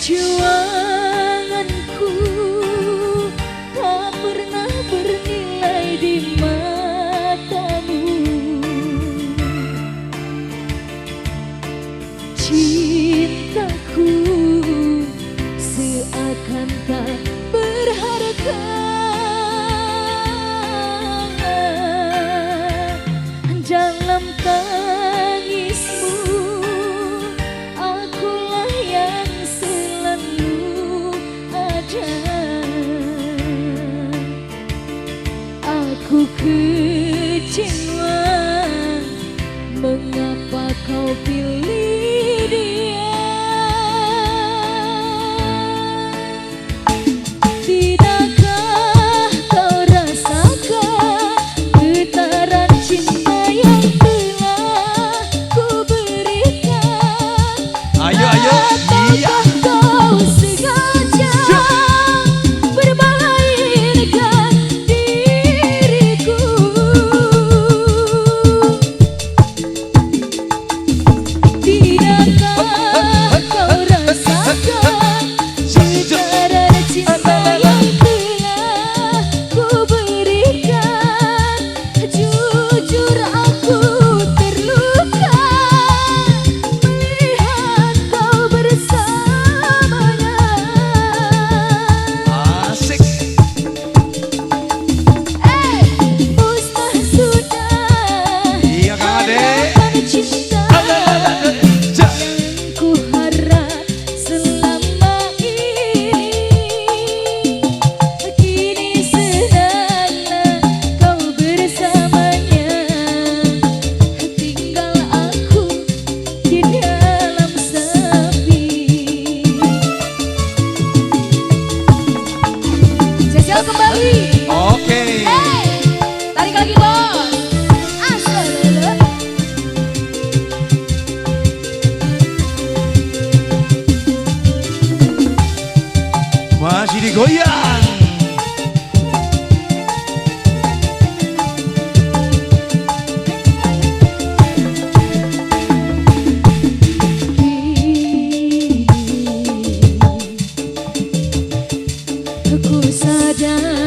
Perjuanganku tak pernah bernilai di matamu. Cintaku seakan tak berharga. Dalam tangismu akulah yang selalu ada. Aku kecewa mengapa kau pilih dia. Tidakkah kau rasakan getaran cinta yang telah ku berikan? Ayo, ayo, iya. Kau sengaja bermainkan diriku. Tidakkah kau rasakan getaran cinta yang telah ku berikan? Jujur aku terluka melihat kau bersamanya. Asik. Musnah sudah Iya Kang Ade. harapan cinta ku harap selama ini. Kini senanglah kau bersamanya, tinggal aku di dalam sepi. Jajal kembali. Oke. Tarik lagi bos. Asal. Masih digoyang. Aku sadar